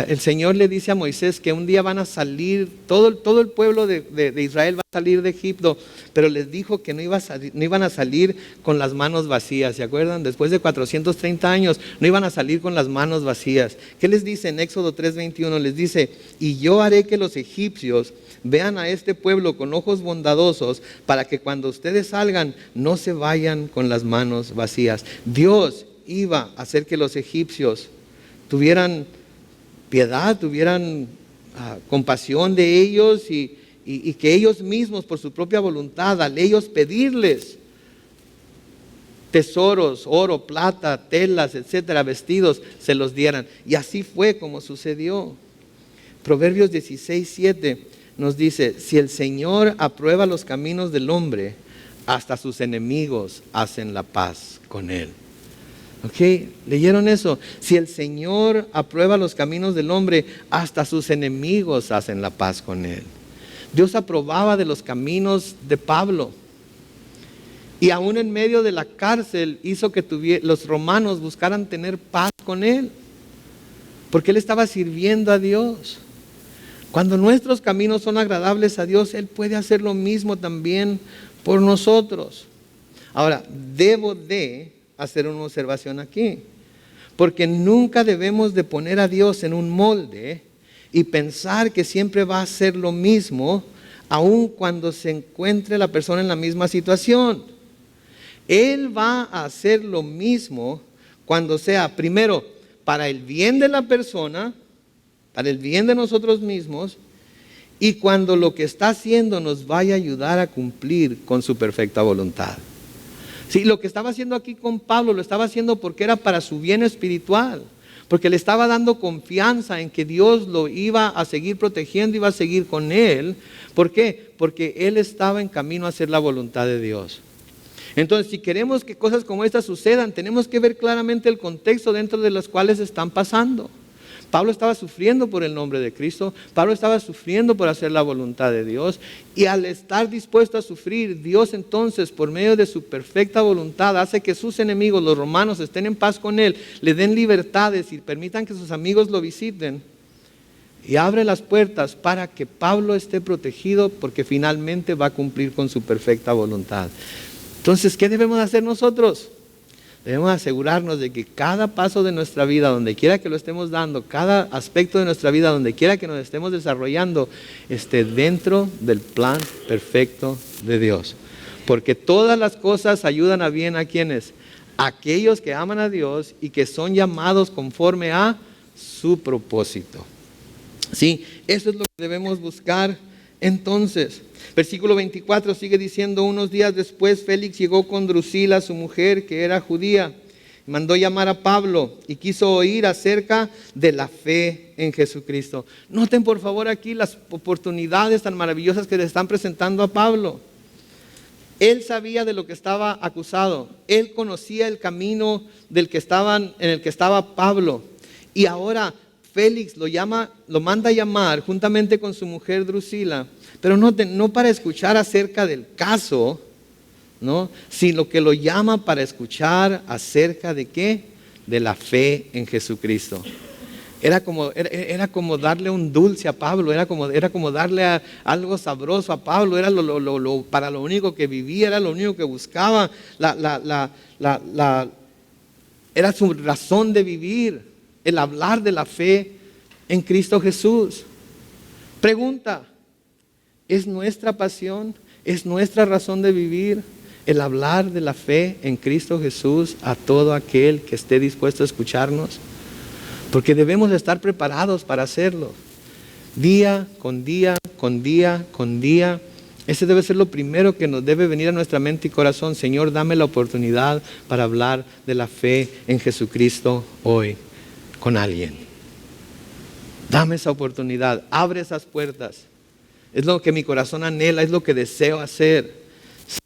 El Señor le dice a Moisés que un día van a salir, todo el pueblo de Israel va a salir de Egipto, pero les dijo que no iban a salir con las manos vacías, ¿se acuerdan? Después de 430 años no iban a salir con las manos vacías. ¿Qué les dice en Éxodo 3:21? Les dice, y yo haré que los egipcios vean a este pueblo con ojos bondadosos para que cuando ustedes salgan no se vayan con las manos vacías. Dios iba a hacer que los egipcios tuvieran piedad, tuvieran compasión de ellos y que ellos mismos por su propia voluntad, al ellos pedirles tesoros, oro, plata, telas, etcétera, vestidos, se los dieran. Y así fue como sucedió. Proverbios 16:7 nos dice, si el Señor aprueba los caminos del hombre, hasta sus enemigos hacen la paz con él. ¿Ok? ¿Leyeron eso? Si el Señor aprueba los caminos del hombre, hasta sus enemigos hacen la paz con él. Dios aprobaba de los caminos de Pablo. Y aún en medio de la cárcel hizo que los romanos buscaran tener paz con él. Porque él estaba sirviendo a Dios. Cuando nuestros caminos son agradables a Dios, Él puede hacer lo mismo también por nosotros. Ahora, debo de hacer una observación aquí, porque nunca debemos de poner a Dios en un molde y pensar que siempre va a hacer lo mismo, aun cuando se encuentre la persona en la misma situación. Él va a hacer lo mismo cuando sea, primero, para el bien de la persona, para el bien de nosotros mismos, y cuando lo que está haciendo nos vaya a ayudar a cumplir con su perfecta voluntad. Sí, lo que estaba haciendo aquí con Pablo lo estaba haciendo porque era para su bien espiritual, porque le estaba dando confianza en que Dios lo iba a seguir protegiendo, iba a seguir con él. ¿Por qué? Porque él estaba en camino a hacer la voluntad de Dios. Entonces, si queremos que cosas como estas sucedan, tenemos que ver claramente el contexto dentro de los cuales están pasando. Pablo estaba sufriendo por el nombre de Cristo, Pablo estaba sufriendo por hacer la voluntad de Dios, y al estar dispuesto a sufrir, Dios entonces, por medio de su perfecta voluntad, hace que sus enemigos, los romanos, estén en paz con él, le den libertades y permitan que sus amigos lo visiten, y abre las puertas para que Pablo esté protegido, porque finalmente va a cumplir con su perfecta voluntad. Entonces, ¿qué debemos hacer nosotros? Debemos asegurarnos de que cada paso de nuestra vida, donde quiera que lo estemos dando, cada aspecto de nuestra vida, donde quiera que nos estemos desarrollando, esté dentro del plan perfecto de Dios. Porque todas las cosas ayudan a bien a quienes, aquellos que aman a Dios y que son llamados conforme a su propósito. Sí, eso es lo que debemos buscar. Entonces, versículo 24 sigue diciendo: unos días después Félix llegó con Drusila, su mujer, que era judía. Mandó llamar a Pablo y quiso oír acerca de la fe en Jesucristo. Noten por favor aquí las oportunidades tan maravillosas que le están presentando a Pablo. Él sabía de lo que estaba acusado. Él conocía el camino en el que estaba Pablo. Y ahora Félix lo manda a llamar juntamente con su mujer Drusila. Pero noten, no para escuchar acerca del caso, ¿no? Sino que lo llama para escuchar acerca de ¿qué? De la fe en Jesucristo. Era como darle un dulce a Pablo, era como darle algo sabroso a Pablo, era para lo único que vivía, era lo único que buscaba, era su razón de vivir, el hablar de la fe en Cristo Jesús. Pregunta: ¿es nuestra pasión, es nuestra razón de vivir el hablar de la fe en Cristo Jesús a todo aquel que esté dispuesto a escucharnos? Porque debemos estar preparados para hacerlo. Día con día, con día, con día. Ese debe ser lo primero que nos debe venir a nuestra mente y corazón. Señor, dame la oportunidad para hablar de la fe en Jesucristo hoy con alguien. Dame esa oportunidad. Abre esas puertas. Es lo que mi corazón anhela, es lo que deseo hacer.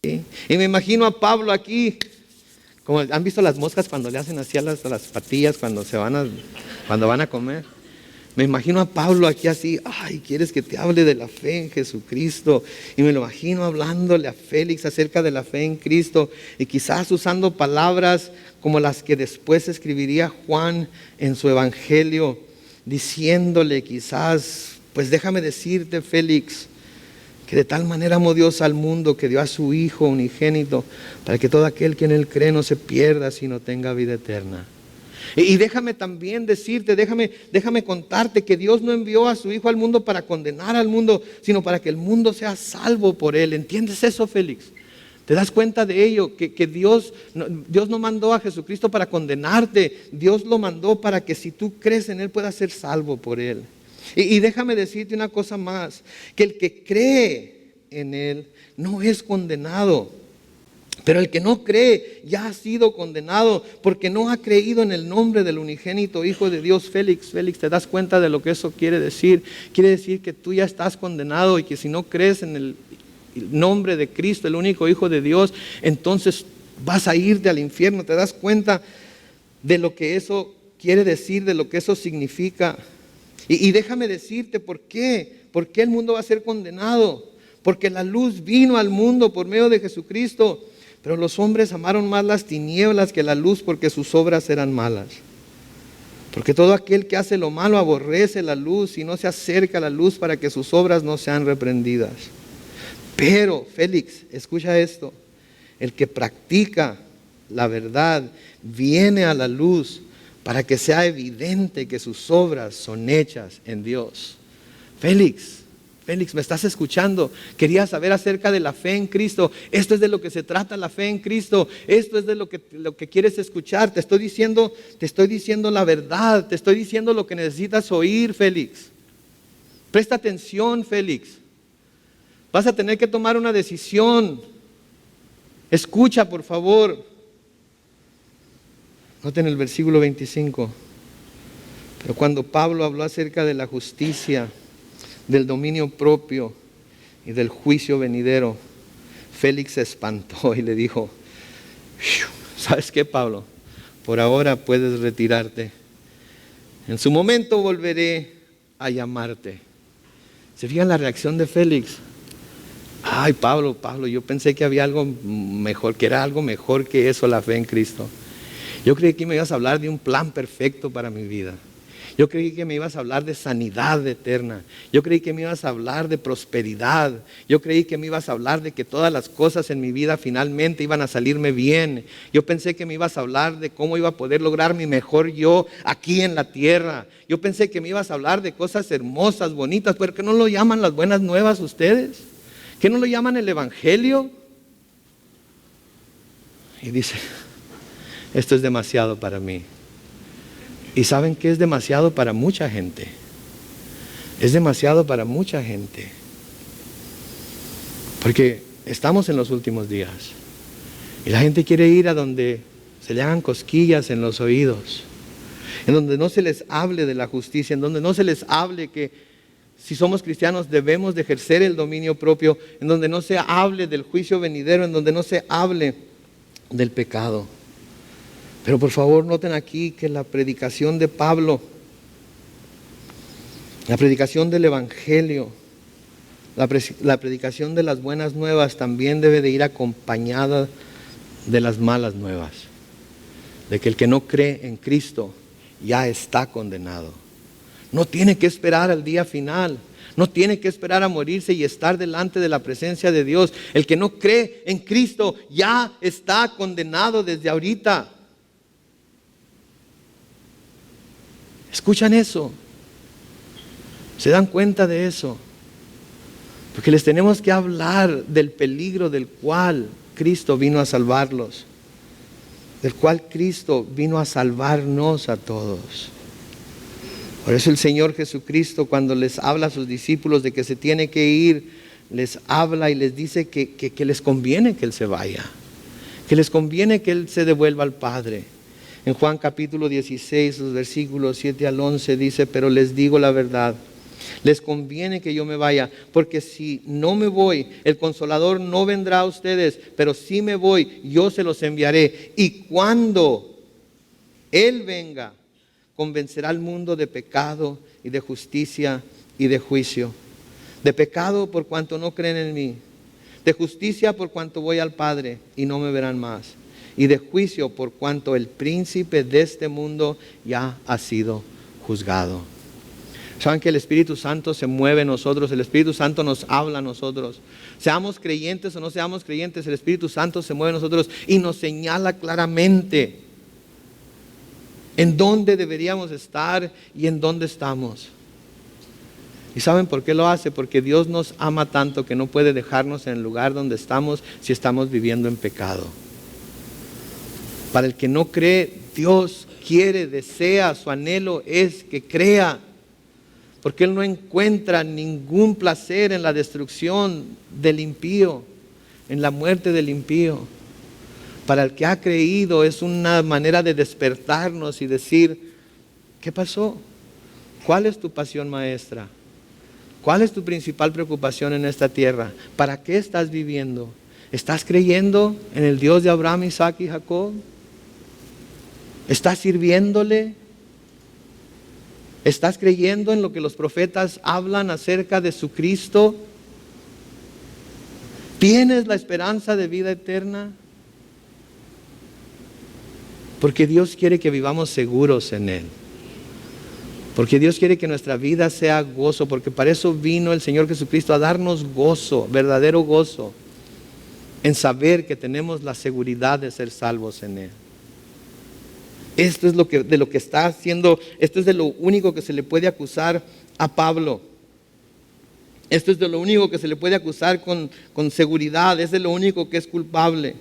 ¿Sí? Y me imagino a Pablo aquí. Como han visto las moscas cuando le hacen así a las patillas cuando van a comer. Me imagino a Pablo aquí así: ay, ¿quieres que te hable de la fe en Jesucristo? Y me lo imagino hablándole a Félix acerca de la fe en Cristo, y quizás usando palabras como las que después escribiría Juan en su evangelio, diciéndole quizás: pues déjame decirte, Félix, que de tal manera amó Dios al mundo que dio a su Hijo unigénito para que todo aquel que en Él cree no se pierda, sino tenga vida eterna. Y déjame también decirte, déjame contarte que Dios no envió a su Hijo al mundo para condenar al mundo, sino para que el mundo sea salvo por Él. ¿Entiendes eso, Félix? ¿Te das cuenta de ello? Que Dios no mandó a Jesucristo para condenarte. Dios lo mandó para que si tú crees en Él puedas ser salvo por Él. Y déjame decirte una cosa más, que el que cree en Él no es condenado, pero el que no cree ya ha sido condenado porque no ha creído en el nombre del unigénito Hijo de Dios. Félix, ¿te das cuenta de lo que eso quiere decir? Quiere decir que tú ya estás condenado y que si no crees en el nombre de Cristo, el único Hijo de Dios, entonces vas a irte al infierno. ¿Te das cuenta de lo que eso quiere decir, de lo que eso significa? Y déjame decirte por qué el mundo va a ser condenado. Porque la luz vino al mundo por medio de Jesucristo, pero los hombres amaron más las tinieblas que la luz porque sus obras eran malas. Porque todo aquel que hace lo malo aborrece la luz y no se acerca a la luz para que sus obras no sean reprendidas. Pero, Félix, escucha esto: el que practica la verdad viene a la luz para que sea evidente que sus obras son hechas en Dios. Félix, ¿me estás escuchando? Quería saber acerca de la fe en Cristo. Esto es de lo que se trata la fe en Cristo. Esto es de lo que quieres escuchar. Te estoy diciendo la verdad. Te estoy diciendo lo que necesitas oír, Félix. Presta atención, Félix. Vas a tener que tomar una decisión. Escucha, por favor. Noten el versículo 25. Pero cuando Pablo habló acerca de la justicia, del dominio propio y del juicio venidero, Félix se espantó y le dijo: ¿sabes qué, Pablo? Por ahora puedes retirarte. En su momento volveré a llamarte. ¿Se fijan la reacción de Félix? Ay, Pablo, yo pensé que había algo mejor, que era algo mejor que eso, la fe en Cristo. Yo creí que me ibas a hablar de un plan perfecto para mi vida. Yo creí que me ibas a hablar de sanidad eterna. Yo creí que me ibas a hablar de prosperidad. Yo creí que me ibas a hablar de que todas las cosas en mi vida finalmente iban a salirme bien. Yo pensé que me ibas a hablar de cómo iba a poder lograr mi mejor yo aquí en la tierra. Yo pensé que me ibas a hablar de cosas hermosas, bonitas. ¿Pero qué no lo llaman las buenas nuevas ustedes? ¿Qué no lo llaman el evangelio? Y dice: esto es demasiado para mí. Y ¿saben qué es demasiado para mucha gente? Es demasiado para mucha gente. Porque estamos en los últimos días. Y la gente quiere ir a donde se le hagan cosquillas en los oídos. En donde no se les hable de la justicia. En donde no se les hable que si somos cristianos debemos de ejercer el dominio propio. En donde no se hable del juicio venidero. En donde no se hable del pecado. Pero por favor noten aquí que la predicación de Pablo, la predicación del Evangelio, la predicación de las buenas nuevas también debe de ir acompañada de las malas nuevas. De que el que no cree en Cristo ya está condenado. No tiene que esperar al día final. No tiene que esperar a morirse y estar delante de la presencia de Dios. El que no cree en Cristo ya está condenado desde ahorita. ¿Escuchan eso? ¿Se dan cuenta de eso? Porque les tenemos que hablar del peligro del cual Cristo vino a salvarlos. Del cual Cristo vino a salvarnos a todos. Por eso el Señor Jesucristo, cuando les habla a sus discípulos de que se tiene que ir, les habla y les dice que les conviene que Él se vaya. Que les conviene que Él se devuelva al Padre. En Juan capítulo 16, los versículos 7 al 11 dice: pero les digo la verdad, les conviene que yo me vaya, porque si no me voy, el Consolador no vendrá a ustedes, pero si me voy, yo se los enviaré. Y cuando Él venga, convencerá al mundo de pecado y de justicia y de juicio. De pecado por cuanto no creen en mí, de justicia por cuanto voy al Padre y no me verán más, y de juicio por cuanto el príncipe de este mundo ya ha sido juzgado. Saben que el Espíritu Santo se mueve en nosotros, el Espíritu Santo nos habla a nosotros. Seamos creyentes o no seamos creyentes, el Espíritu Santo se mueve en nosotros y nos señala claramente en dónde deberíamos estar y en dónde estamos. ¿Y saben por qué lo hace? Porque Dios nos ama tanto que no puede dejarnos en el lugar donde estamos si estamos viviendo en pecado. Para el que no cree, Dios quiere, desea, su anhelo es que crea. Porque Él no encuentra ningún placer en la destrucción del impío, en la muerte del impío. Para el que ha creído es una manera de despertarnos y decir: ¿qué pasó? ¿Cuál es tu pasión maestra? ¿Cuál es tu principal preocupación en esta tierra? ¿Para qué estás viviendo? ¿Estás creyendo en el Dios de Abraham, Isaac y Jacob? ¿Estás sirviéndole? ¿Estás creyendo en lo que los profetas hablan acerca de su Cristo? ¿Tienes la esperanza de vida eterna? Porque Dios quiere que vivamos seguros en Él. Porque Dios quiere que nuestra vida sea gozo. Porque para eso vino el Señor Jesucristo, a darnos gozo, verdadero gozo, en saber que tenemos la seguridad de ser salvos en Él. Esto es de lo que está haciendo, esto es de lo único que se le puede acusar a Pablo. Esto es de lo único que se le puede acusar con seguridad, es de lo único que es culpable.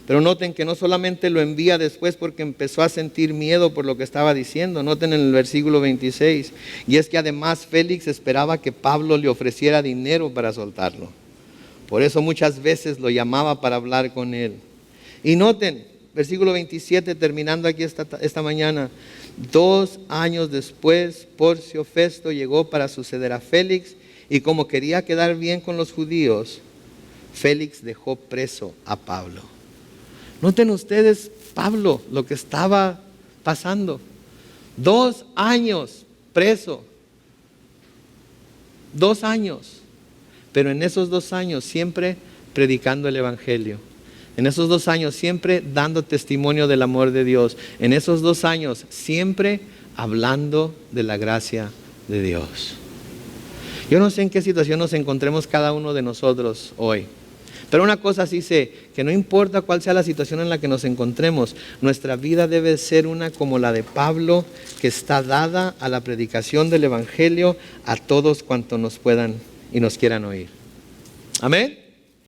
Pero noten que no solamente lo envía después porque empezó a sentir miedo por lo que estaba diciendo. Noten en el versículo 26. Y es que además Félix esperaba que Pablo le ofreciera dinero para soltarlo. Por eso muchas veces lo llamaba para hablar con él. Y noten, versículo 27, terminando aquí esta mañana. 2 años después, Porcio Festo llegó para suceder a Félix, y como quería quedar bien con los judíos, Félix dejó preso a Pablo. Noten ustedes, Pablo, lo que estaba pasando. 2 años preso. 2 años. Pero en esos 2 años siempre predicando el Evangelio. En esos 2 años siempre dando testimonio del amor de Dios. En esos 2 años siempre hablando de la gracia de Dios. Yo no sé en qué situación nos encontremos cada uno de nosotros hoy. Pero una cosa sí sé, que no importa cuál sea la situación en la que nos encontremos, nuestra vida debe ser una como la de Pablo, que está dada a la predicación del Evangelio a todos cuantos nos puedan y nos quieran oír. Amén.